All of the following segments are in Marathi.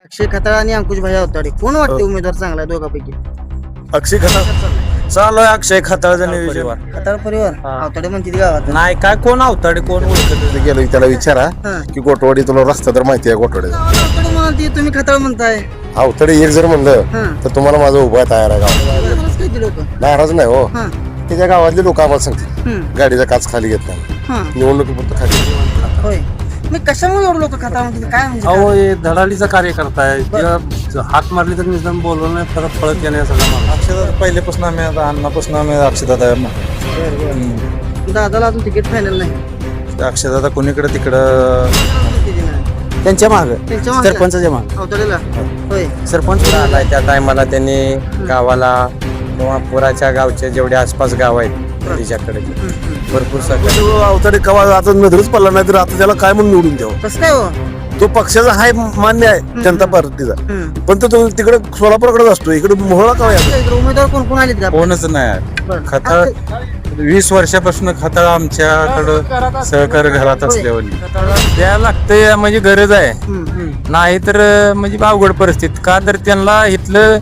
अक्षय खताळ आणि अंकुश भाई अवताडे कोण वाटते उमेदवार चांगला आहे दोघांपैकी? अक्षय खताळ चालू आहे. अक्षय खताळचं नियोजन खताळ परिवार अवताडे म्हणते गावात नाही काय कोण अवताडे कोण ओळखत गेलो त्याला विचारा हा. की गोटवाडी तुला रस्ता तर माहिती आहे गोटवाडी अवताडे म्हणते तुम्ही खताळ म्हणताय. अवतडे एक जर म्हणलं हा. तर तुम्हाला माझं उभा तयार आहे गाव बरंच काही ते लोक नाराज नाही हो. हा. त्याच्या गावातले लोक आम्हाला सांगतील गाडीचा काच खाली घेत नाही हा. निवडणुकीपुरतं खाली होय मी कशामुळे एवढं लोक खताळ म्हणते काय म्हणजे अहो हे धडाडीचा कार्यकर्ता आहे जेव्हा हाक मारली तर निदान बोलवलं नाही परत पळत येणे सगळं अक्षरदादा पहिल्यापासून आम्ही आता अण्णापासून आम्ही अक्षरदादा दादाला अजून तिकीट फायनल नाही. अक्षरदादा कोणीकडे तिकडं त्यांच्या माग त्यांच्या मागे? सरपंचाच्या माग अवताडेला होय सरपंच आलाय त्या टायमाला त्यांनी गावाला किंवा पुराच्या गावचे जेवढे आसपास गाव आहेत त्याच्याकडे भरपूर सगळं अवतडे कवा आता नजरच पडला नाही तर आता त्याला काय म्हणून निवडून द्यावं. कसं काय हो? तो पक्षाचा आहे मान्य आहे जनता पार्टीचा पण तो तिकडे सोलापूरकडेच असतो इकडे मोहळा का इकडे उमेदवार कोण कोण आलेत का? कोणच नाही बरं. खताळ 20 वर्षापासून खताळ आमच्याकडं सहकार घरात असल्यावर द्यायला लागतंय म्हणजे गरज आहे. नाही तर म्हणजे अवघड परिस्थिती का तर त्यांना इथलं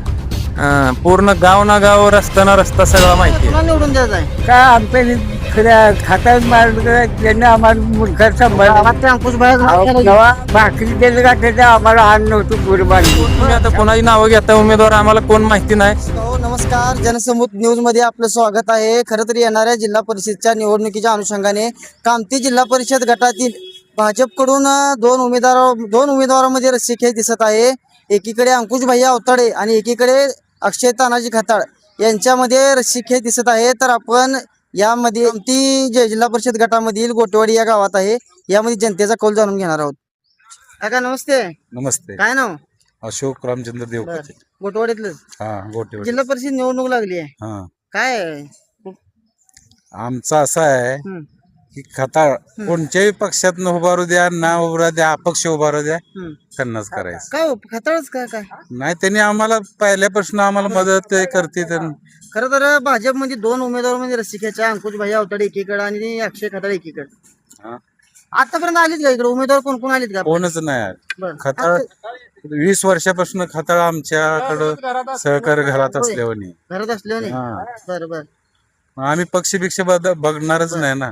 पूर्ण गाव ना गाव रस्ता ना रस्ता सगळा माहिती आहे. कोणाला निवडून द्यायचं आहे? काय आमच्या खात्यात मारलं त्यांनी आम्हाला मुलगा सांभाळला गावात ते अंकुश भाई नवा भाकरी दिलं का त्याचं आम्हाला अन्न नव्हतं कुर्बान तुम्ही आता कोणाची नावं घेता उमेदवार आम्हाला कोण माहिती नाही. हो नमस्कार जनसमूह न्यूज मध्ये आपलं स्वागत आहे. खरं तर येणाऱ्या जिल्हा परिषदच्या निवडणुकीच्या अनुषंगाने कामती जिल्हा परिषद गटातील भाजपकडून दोन उमेदवारांमध्ये रस्सीखेच दिसत आहे. एकीकडे अंकुश भैया अवताडे आणि एकीकडे अक्षय तानाजी खताळ यांच्यामध्ये रस्सीखेच दिसत आहे. तर आपण यामध्ये कामती जिल्हा परिषद गटामधील गोटेवाडी या गावात आहे. यामध्ये जनतेचा कौल जाणून घेणार आहोत. काका नमस्ते. नमस्ते काय नाव? अशोक रामचंद्र देवकर. गोटवाडीतलं हा गोटे जिल्हा परिषद निवडणूक लागली आहे. हा काय आहे? आमचा असा आहे हम्म, की खताळ कोणत्याही पक्षात उभारू द्या ना उभारू द्या अपक्ष उभारू द्या हम्म. त्यांनाच करायचं. काय हो, खताळच काय काय नाही त्यांनी आम्हाला पहिल्यापासून आम्हाला मदत करते तर खरं तर भाजपमध्ये दोन उमेदवार म्हणजे रस्सीखेच्या अंकुश भाई अवताडे एकीकडे आणि अक्षय खताळ एकीकडे. हा. आतापर्यंत आलीत का इकडे उमेदवार कोण कोण आलीत का? कोणच नाही आहे. बरं. खताळ 20 वर्षापासून खताळ आमच्याकडं सहकार घरात असल्यावर घरात असले नाही. हा. बरं बरं. आम्ही पक्षी बघणारच नाही ना.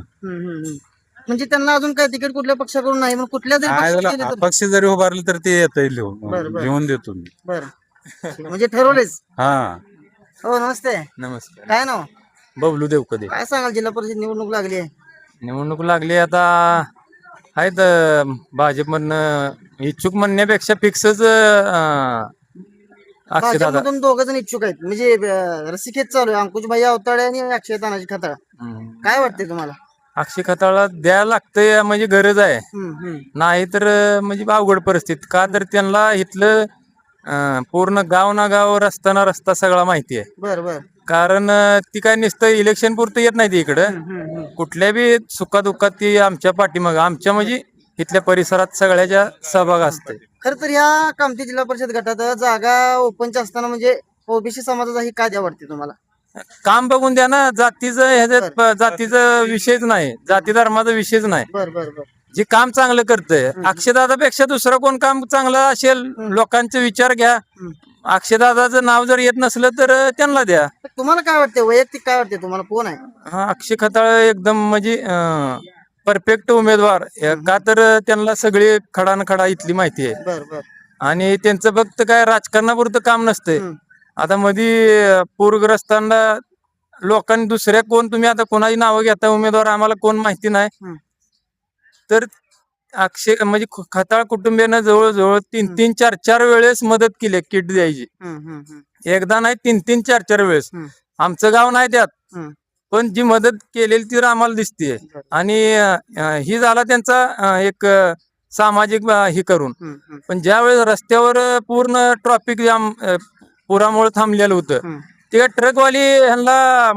म्हणजे त्यांना अजून काय तिकीट कुठल्या पक्षाकडून नाही मग कुठल्या जरी पक्षात गेले तर- अपक्ष जरी उभारले तर ते येत लिहून बरं, बरं. लिहून देतो मी. बरं म्हणजे ठरवलेच. हा हो नमस्ते. नमस्कार. काय नाव? बबलू देव कधी काय सांगाल जिल्हा परिषद निवडणूक लागली आहे? निवडणूक लागली आता आहेत भाजपमधनं इच्छुक म्हणण्यापेक्षा फिक्सच अक्षयदादा. भाजपमधून दोघ जण इच्छुक आहेत म्हणजे रस्सीखेच चालू आहे अंकुश भाई अवताडे आणि अक्षय तानाजी खताळ. काय वाटते तुम्हाला? अक्षय खताळला द्यायला लागतंय म्हणजे गरज आहे. नाही तर म्हणजे अवघड परिस्थिती का तर त्यांना इथलं पूर्ण गाव ना गाव रस्ता ना रस्ता सगळा माहिती आहे. बर बर. कारण ती काय नुसतं इलेक्शन पुरतं येत नाही ती इकडं कुठल्या बी सुखादुःखात ती आमच्या पाठीमागं आमच्या म्हणजे इथल्या परिसरात सगळ्याच्या सहभाग असते. खर तर ह्या कामती जिल्हा परिषद गटात जागा ओपनच्या असताना म्हणजे ओबीसी समाजाचा ही का द्या वाटते तुम्हाला? काम बघून द्या ना. जातीचं ह्याच्यात जातीचा विषयच नाही, जाती धर्माचा विषयच नाही. बर बर बर. जे काम चांगलं करतंय अक्षयदादापेक्षा दुसरं कोण काम चांगलं असेल लोकांचे विचार घ्या. अक्षयदादाचं नाव जर येत नसलं तर त्यांना द्या. तुम्हाला काय वाटते वैयक्तिक काय वाटते तुम्हाला कोण आहे? हा अक्षय खताळ एकदम म्हणजे परफेक्ट उमेदवार का तर त्यांना सगळी खडा न खडा इथली माहिती आहे. बर बर. आणि त्यांचं फक्त काय राजकारणापुरतं काम नसतंय. आता मध्ये पूरग्रस्तांना लोकांनी दुसऱ्या कोण तुम्ही आता कोणाची नावं घेता उमेदवार आम्हाला कोण माहिती नाही तर अक्षय म्हणजे खताळ कुटुंबियानं जवळजवळ 3-4 वेळेस मदत केली किट द्यायची. एकदा नाही 3-4 वेळेस. आमचं गाव नाही त्यात पण जी मदत केलेली ती आम्हाला दिसते. आणि ही झाला त्यांचा एक सामाजिक हे करून. पण ज्या वेळेस रस्त्यावर पूर्ण ट्रॉफिक जाम पुरामुळे थांबलेलं होतं ते ट्रकवाली ह्यांना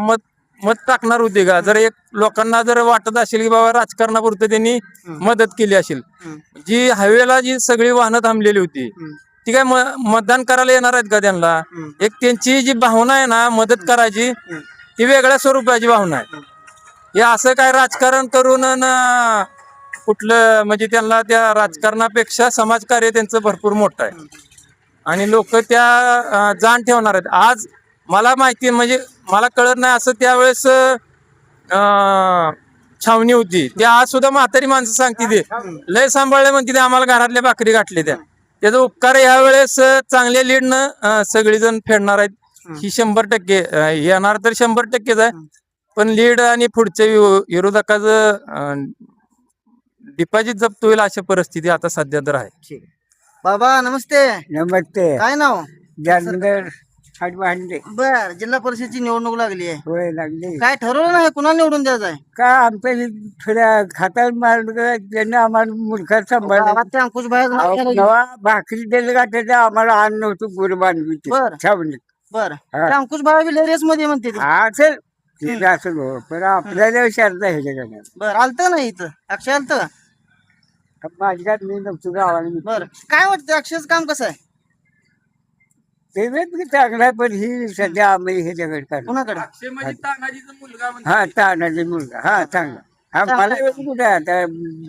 मत टाकणार होते का? जर एक लोकांना जर वाटत असेल की बाबा राजकारणापुरतं त्यांनी मदत केली असेल. जी हायवेला जी सगळी वाहनं थांबलेली होती ती काय मतदान करायला येणार आहेत का त्यांना? एक त्यांची जी भावना आहे ना मदत करायची ती वेगळ्या स्वरूपाची भावना आहे. हे असं काय राजकारण करून कुठलं म्हणजे त्यांना त्या राजकारणापेक्षा समाजकार्य त्यांचं भरपूर मोठं आहे. आणि लोक त्या जाण ठेवणार आहेत. आज मला माहिती म्हणजे मला कळत नाही असं त्यावेळेस छावणी होती त्या आज सुद्धा म्हातारी माणसं सांगते ते लय सांभाळले म्हणते ते आम्हाला घरातल्या भाकरी गाठले त्याचा उपकार यावेळेस चांगल्या लीडनं सगळेजण फेडणार आहेत. ही 100% येणार तर 100%च आहे. पण लीड आणि पुढच्या विरोधकाचं डिपॉझिट जप्त होईल अशी परिस्थिती आता सध्या तर आहे. बाबा नमस्ते. नमस्ते काय नाव? जानगर भांडे. बर, जिल्हा परिषदची निवडणूक लागली आहे. होय लागले. काय ठरवलं नाही कुणाला निवडून द्यायचं आहे? का आमच्या थोड्या खात्यावर मारलं त्यांनी आम्हाला मुलगा सांभाळला. गावात ते अंकुश भाई नवा भाकरी दिलं का त्याच्या आम्हाला अन्न नव्हतं गुरु बांधली बरं. छावणीत. बर, हा. ते अंकुश भाई रेस मध्ये म्हणते ते. असेल ते असेल हो. पण आपल्याला शारदा ह्याच्याकडे बर, आलत नाही इथं अक्षय आलत? माझ्या मी नव्हतो गावाला. बर, काय वाटतं अक्षयचं काम कसं आहे? ते चांगला आहे पण ही सध्या आम्ही ह्याच्याकडे काढू. कुणाकडे? हा तानाजी मुलगा. हा चांगला. हा मला कुठे आता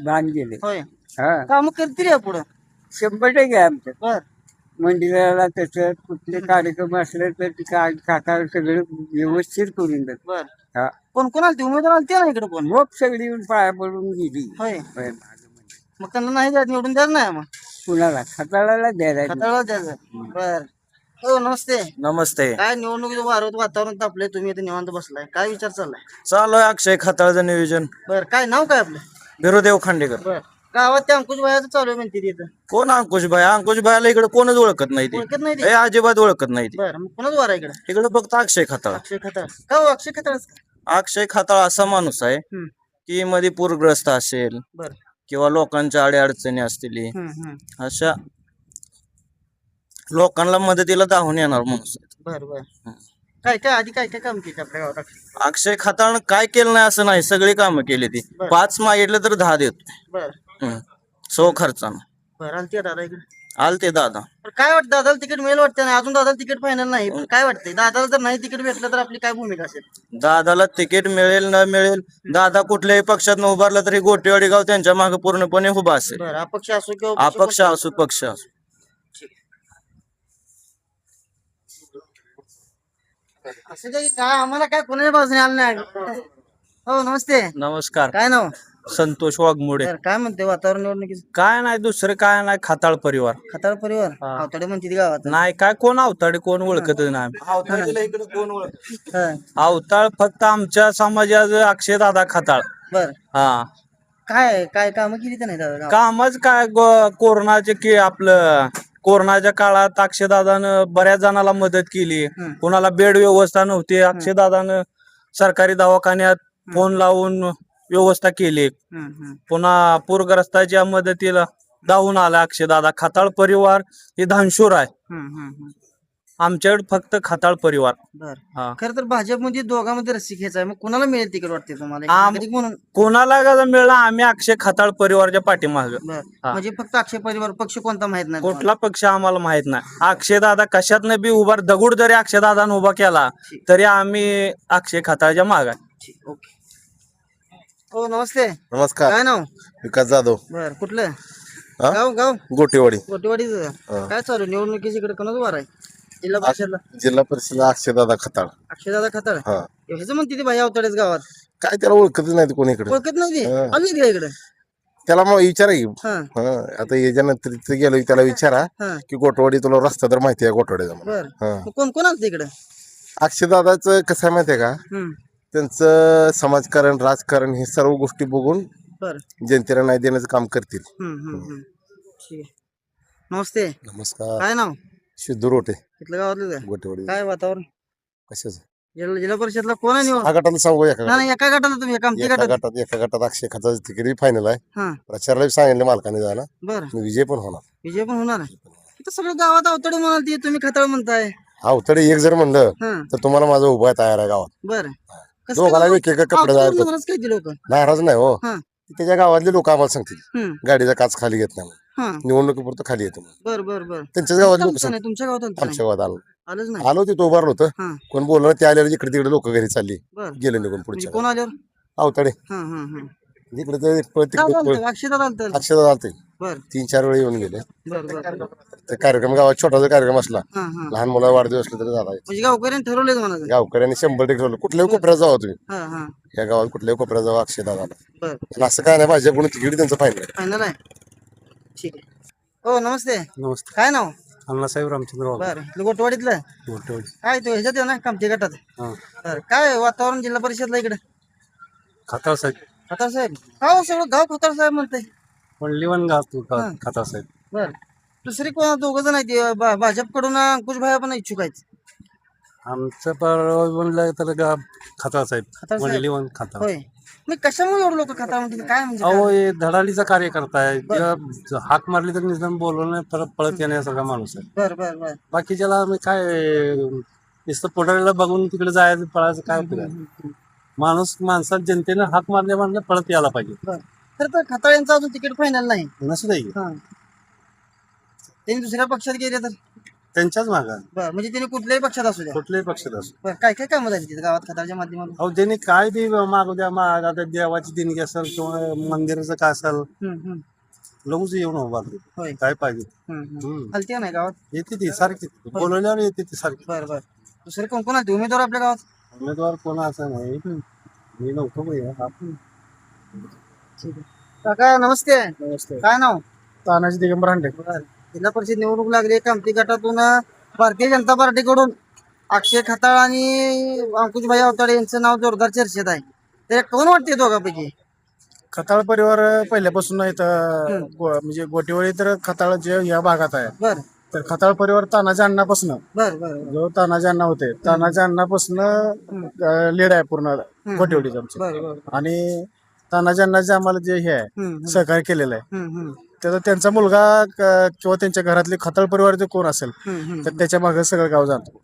बांध गेले. होय, हा काम करतील या पुढं. 100% आहे आमचं. बर, मंदिराला तसं कुठले कार्यक्रम असले तर ते काय खातावर सगळं व्यवस्थित करून देत. बर. हा कोण कोण आलते उमेदवार आलते ना इकडे कोण? मग सगळी येऊन पाया पडून गेली. होय, होय. मग त्यांना नाही द्यायचं, निवडून द्यायचं नाही मग कुणाला खाताळाला द्यायला खताळा द्यायचं. बर. हो नमस्ते. नमस्ते. काय निवडणुकीचं वातावरण तापलंय, तुम्ही इथे निवांत बसलाय, काय विचार चाललाय? चालू आहे अक्षय खताळचं नियोजन. बर, काय नाव काय आपलं? बिरुदेव खांडेकर. बर, गावात ते अंकुश भाईचं चालू आहे म्हणते तिथं. कोण अंकुश भाईला इकडे कोणच ओळखत नाही ओळखत नाही ते ते? अजिबात ओळखत नाही ते. बर, मग कोणाच वारा इकडे? इकडे फक्त अक्षय खताळ. अक्षय खताळ. का हो अक्षय खताळ? अक्षय खताळ असा माणूस आहे की मध्ये पूरग्रस्त असेल बर. किंवा लोकांच्या अडचणी असतील अशा लोकांना मदतीला धावून येणार माणूस आहे. बर बर. काय काय आधी काय काय काम केलं आपल्या गावात? अक्षय खताळनं काय केलं नाही असं नाही, सगळी कामं केली ती. बरं. 5 मागितलं तर 10 देतो. बर सो खर्चानं बर. आलते दादा इकडे? आलते दादा. तर काय वाटतं, दादाला तिकीट मिळेल वाटतं? नाही अजून दादाला तिकीट फायनल नाही, पण काय वाटतंय दादाला जर नाही तिकीट भेटलं तर आपली काय भूमिका असेल? दादाला तिकीट मिळेल न मिळेल, दादा कुठल्याही पक्षात उभारला तरी गोटेवाडी गाव त्यांच्या मागे पूर्णपणे उभा असेल. बरं, अपक्ष असो किंवा अपक्ष असो पक्ष असो. असं काही काय आम्हाला काय कोणाच्या बाजूने आलं नाही. हो नमस्ते. नमस्कार. काय नाव? संतोष वाघमोडे. बरं, काय म्हणते वातावरण निवडणुकीचं? काय नाही दुसरं काय नाही, खताळ परिवार. खताळ परिवार आवताडे म्हणते ती गावात. नाही काय कोण अवताडे कोण ओळखत नाही. इकडे कोण ओळखत? हा. अवताळ फक्त आमच्या समाजाचं अक्षय दादा खताळ. बर, हा काय काय काम केली तर नाही दादा गावात? कामच काय कोरोनाचे की आपलं कोरोनाच्या काळात अक्षयदादानं बऱ्याच जणाला मदत केली. कोणाला बेड व्यवस्था नव्हती, अक्षयदादानं सरकारी दवाखान्यात फोन लावून व्यवस्था केली. पुन्हा पूरग्रस्ताच्या मदतीला धावून आला अक्षयदादा. खताळ परिवार हे धानशूर आहे. आमच्याकडे फक्त खताळ परिवार. बर. हा. खर तर भाजपमध्ये दोघांमध्ये रस्सी आहे, मग कोणाला मिळेल तिकीट वाटते तुम्हाला? आम- कधी म्हणून? कोणाला का मिळाला, आम्ही अक्षय खताळ परिवारच्या पाठीमाग. बर, म्हणजे फक्त अक्षय परिवार, पक्ष कोणता माहित नाही तुम्हाला? कुठला पक्ष आम्हाला माहित नाही. अक्षयदादा कशातनं बी उभा, दगड जरी अक्षयदादानं उभा केला तरी आम्ही अक्षय खताळच्या माग आहे. ठीक, ओके. हो नमस्ते. नमस्कार. काय नाव? विकास जाधव. बर, कुठलं हा? गाव? गाव गोटेवाडी. गोटेवाडीचं. काय चालू निवडणुकीची इकडे कोणाच वार आहे? जिल्हा परिषदला जिल्हा परिषद अक्षयदादा खताळ. अक्षयदादा खताळ. हा. ह्याचं म्हणते ती भाई अवताडेच गावात. काय त्याला ओळखतच नाही कोणी इकडे. ओळखत नव्हती? हा. आम्ही का इकडे? त्याला मग विचारा की. हा आता याच्यानंतर तिथे गेलो की त्याला विचारा हा. की गोटवाडी तुला रस्ता तर माहिती आहे गोटवाडीचा म्हणून. बर, हा. मग कोण कोण आलं इकडे? अक्षयदादाचं कसं आहे माहितीये का, त्यांचं समाजकारण राजकारण हे सर्व गोष्टी बघून बर. जनतेला न्याय देण्याचं काम करतील. ठीक आहे. नमस्ते. नमस्कार. काय नाव? सिद्धू रोटे इथलं गावातलं काय? गोटेवाडी. काय वातावरण? कशाचं जिल्हा परिषदला कोण आहे निवड? हा गटाला सांगू. एका नाही एका गटाला तुम्ही एका आमच्या गटात. एका गटात अक्षय खताचं तिकीट फायनल आहे. हा. प्रचारला बी सांगितलं मालकाने जायला. बर, विजय पण होणार. विजय पण होणार आहे. इथं सगळं गावात अवतडे म्हणाल ती, तुम्ही खताळ म्हणताय. अवतडे एक जर म्हणलं हा. तर तुम्हाला माझं उभा तयार आहे गावात. बर, दोघाला वेगवेगळे कपडे जायचे. काय लोक? नाराज नाही हो. हा. त्याच्या गावातले लोक आम्हाला सांगतील गाडीचा काच खाली घेत नाही, हा. निवडणुकीपुरतं खाली येतो. बर बर बर. त्यांच्याच गावात लोक नाही तुमच्या गावात आलं आमच्या गावात आलो आलंच नाही. आलो तिथं उभारलो होतं. हा. कोण बोललं ते आल्यावर इकडे तिकडे लोक घरी चालली बर, गेले निघून म्हणजे पुढच्या कोण आल्यावर? अवतडे. हा हा हा. इकडे ते अक्षयदादा आलते. अक्षदा चालते बर 3-4 वेळी येऊन गेले. बर बर ते कार्यक्रम गावात छोटासा कार्यक्रम असला, हा हा लहान मुला वाढदिवस असला तरी झाला. म्हणजे गावकऱ्यांनी ठरवलेच म्हणा. गावकऱ्यांनी 100% ठरवलं कुठल्याही कोपऱ्यात जावा तुम्ही, हा हा या गावात कुठल्याही कोपऱ्यात जावा अक्षदादाला. बर पण असं काय नाही पाहिजे कोणी तिकीट त्यांचं फायनल. फायनल आहे. ठीक आहे. हो नमस्ते. नमस्ते. काय नाव? अण्णासाहेब रामचंद्र बर गोटवाडीतलं काय तो ह्याच्यात येऊ ना कामठी गटात. बर काय वातावरण जिल्हा परिषदला इकडे? खताळ साहेब खताळ साहेब हो सगळं गाव खताळ साहेब म्हणतंय. लिवन गाव हा. खताळ साहेब. बर दुसरी कोण दोघ जण आहेत भाजपकडून अंकुश भाई पण इच्छुक आहेत. आमचं म्हणलं तर खताळ साहेब खताळ साहेब लिवन खताळ. होय मी कशामुळे एवढं लोक खताळ म्हणते काय म्हणजे अहो काय? हे धडाडीचा कार्यकर्ता आहे. किंवा हाक मारली तर निदान बोलवणं परत पळत येण्यासारखा माणूस आहे. बर बर बर बाकीच्याला मी काय नुसतं पोटाळीला बघून तिकडे जायचं पळायचं काय उपयोग आहे? माणसात जनतेनं हाक मारल्या म्हणलं पळत यायला पाहिजे. बर तर खताळ यांचं अजून तिकीट फायनल नाही. नसू दे हा त्यांनी दुसऱ्या पक्षात गेले तर त्यांच्याच मागा बर म्हणजे त्यांनी कुठल्याही पक्षात असू द्या. कुठल्याही पक्षात असो. बर काय काय कामं झाली तिथे गावात खताळच्या माध्यमातून? अहो त्यांनी काय बी मागू द्या माग आता देवाची देणगी असेल किंवा मंदिराचं काय असेल हम्म. लगूच येऊन उभारले. होय काय पाहिजे हम्म. आलती का नाही गावात? येते ती सारखी बोलवल्यावर येते ती सारखी. बर बर दुसरे कोण कोण आलते उमेदवार आपल्या गावात? उमेदवार कोण असं नाही. मी नव्हतो भैया. काका नमस्ते. नमस्ते. काय नाव? तानाजी दिगंबर हांडे. जिल्हा परिषद निवडणूक लागली कामठी गटातून भारतीय जनता पार्टीकडून अक्षय खताळ आणि अंकुशभाई अवताडे यांचं नाव जोरदार चर्चेत आहे. ते कोण वाटते दोघांपैकी? खताळ परिवार पहिल्यापासून इथं म्हणजे गोटेवाडी तर खताळ जे या भागात आहे. बर तर खताळ परिवार तानाजी अण्णापासून बर बर जो तानाजी अण्णा होते तानाजी अण्णापासून लीड आहे पूर्ण गोटेवाडीचं आमचं. बर बर आणि तानाजी अण्णाचे आम्हाला जे हे आहे सहकार्य केलेलं आहे हम्म. त्याचा त्यांचा मुलगा किंवा त्यांच्या घरातले खताळ परिवार जे कोण असेल तर त्याच्या मागे सगळं गाव जातो.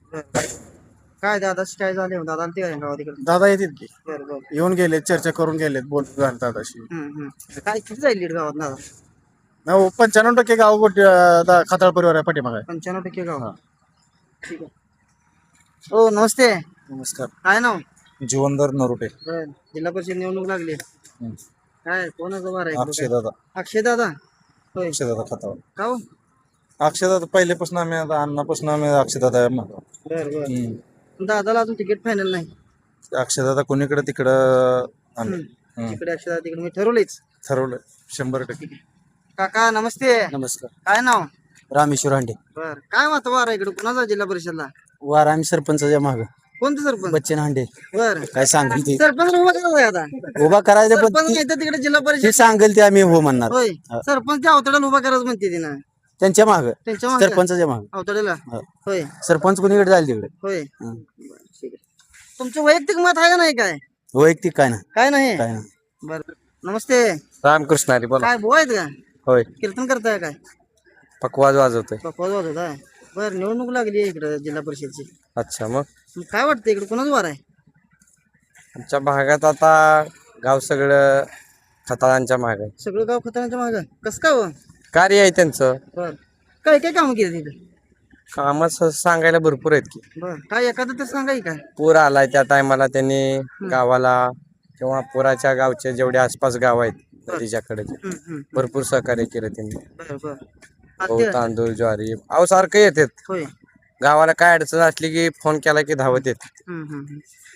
काय दादाशी काय झाले दादा आलते का गावात इकडे? दादा येतील की बर बर येऊन गेले चर्चा करून गेलेत बोलून घालतात अशी. काय किती जाईल लीड गावात दादा? 95% गाव खताळ परिवार आहे पाठीमागे. 95% गाव. ठीक आहे. हो नमस्ते. नमस्कार. काय नाव? जीवनधर नरोटे. बर जिल्हा परिषद निवडणूक लागली काय कोणाचा वार आहे? अक्षयदादा. अक्षयदादा होय अक्षयदादा खताळ. का हो? अक्षयदादा पहिल्यापासून आम्ही आता अण्णापासून आम्ही अक्षयदादा म्हणतो. बर बर दादाला अजून तिकीट फायनल नाही. अक्षयदादा कोणीकडे तिकडं तिकडे अक्षयदादा तिकडे मी ठरवलेच. ठरवलं 100%. काका नमस्ते. नमस्कार. काय नाव? रामेश्वर हांडे. बर काय मत वार आहे इकडे कुणाचा जिल्हा परिषदला? वार आम्ही सरपंचाच्या माग कोणतं सरपंच? बच्चन हांडे. बर काय सांगेल ते सरपंच उभा करायचा आहे आता. उभा करायचं पण सरपंच नाही तर तिकडे जिल्हा ते परिषद सांगेल ते आम्ही हो म्हणणार. होय सरपंच त्या अवतड्याला उभा करायचं म्हणते तिनं त्यांच्या माग त्यांच्या मागे सरपंचाच्या माग अवतड्याला. होय सरपंच कोणीकडे जाईल तिकडे. होय बरं, ठीक आहे. तुमचं वैयक्तिक मत आहे का नाही? काय वैयक्तिक काय ना काय नाही? काय ना. बर नमस्ते. रामकृष्ण हरी बोला. काय बोल आहेत का? होय कीर्तन करताय काय? पकवाज वाजवतोय. पकवाज वाजवत आहे. बर निवडणूक लागली आहे इकडे जिल्हा परिषदची. अच्छा मग मग काय वाटतं इकडे कोणाच वार आहे? आमच्या भागात आता गाव सगळं खताळांच्या माग आहे. सगळं गाव खताळांच्या मागं कसं काय हो? कार्य आहे त्यांचं. बर काय काय कामं केली तिथे? काम सांगायला भरपूर आहेत की. बर काय एखादं तर सांगा की काय? पूर आलाय त्या टायमाला त्यांनी गावाला किंवा पुराच्या गावचे जेवढे आसपास गाव आहेत नदीच्याकडे भरपूर सहकार्य केलं त्यांनी. बर बर गहू तांदूळ ज्वारी अहो सारखं येतात. होय गावाला काय अडचण असली की फोन केला की धावत येत.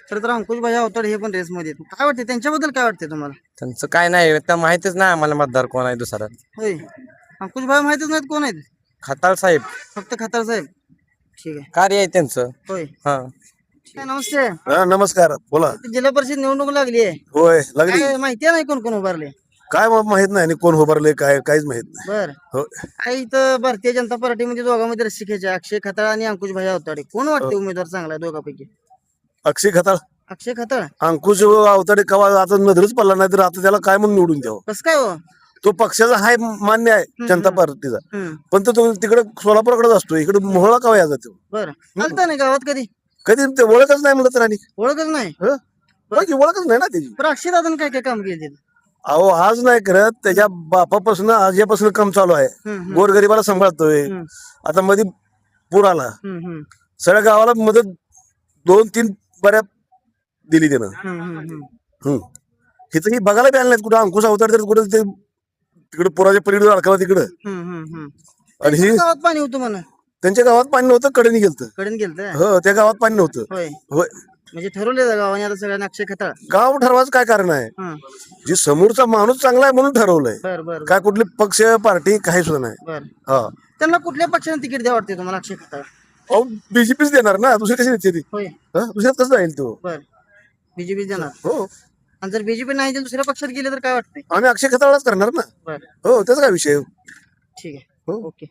खरं तर अंकुश भाई अवताडे हे पण रेस मध्ये आहेत. काय वाटते त्यांच्याबद्दल? काय वाटते तुम्हाला? त्यांचं काय नाही तर माहितीच नाही आम्हाला मतदार कोण आहे दुसरा. होय अंकुश भाई माहितच नाहीत कोण आहेत? खताळ साहेब फक्त खताळ साहेब. ठीक आहे. कार्य आहे त्यांचं. होय हा नमस्ते. नमस्कार बोला. जिल्हा परिषद निवडणूक लागली आहे. होय लागली. काय माहिती आहे नाही कोण कोण उभारले? काय माहित नाही कोण उभारले काय काहीच माहित नाही. बर हो काय इथं भारतीय जनता पार्टीमध्ये दोघांमध्ये रस्सीखेच आहे. अक्षय खताळ आणि अंकुश भाई अवताडे. कोण वाटते उमेदवार चांगला आहे दोघांपैकी? अक्षय खताळ. अक्षय खताळ. अंकुश अवताडे कवा आता नजरच पडला नाही तर आता त्याला काय म्हणून निवडून द्यावं. कसं काय हो? तो पक्षाचा हाय मान्य आहे जनता पार्टीचा पण तो तिकडे सोलापूरकडेच असतो. इकडे मोहळा कवा यायचा तो. बर आलता नाही गावात कधी? कधी ते ओळखच नाही म्हणत राणी. ओळखच नाही. ओळखच नाही ना त्याची. पण अक्षय दादाने काय काय काम केले? अहो आज नाही करत त्याच्या बापापासून आजपासून काम चालू आहे. गोरगरिबाला सांभाळतोय. आता मध्ये पूर आला सगळ्या गावाला मदत 2-3 बऱ्या दिली त्यानं. हिथं ही बघायला बी आलं नाहीत कुठं अंकुश अवतार तर कुठं ते तिकडे पुराच्या पलीकडे अडकला तिकडं. आणि ही गावात पाणी होतं म्हणा, त्यांच्या गावात पाणी नव्हतं, कडेने गेलतं. कडून गेलं हो, त्या गावात पाणी नव्हतं. होय. होय, म्हणजे ठरवलं गावाने आता सगळ्यांना अक्षय खताळ. गाव ठरवायचं काय कारण आहे? जी समोरचा माणूस चांगला आहे म्हणून ठरवलंय. बर बर काय कुठली पक्ष पार्टी काही सुद्धा नाही. बर. हा, त्यांना कुठल्या पक्षाने तिकीट द्या वाटते तुम्हाला अक्षय खताळ? अहो बीजेपीच देणार ना, दुसरी कशी देते ती? होय. दुसऱ्यात कसं जाईल तो? बर. बीजेपी देणार. हो, आणि जर बीजेपी नाही तर दुसऱ्या पक्षात गेले तर काय वाटतंय? आम्ही अक्षय खताळाच करणार ना. बर. हो, त्याचा काय विषय? ठीक आहे. हो. ओके.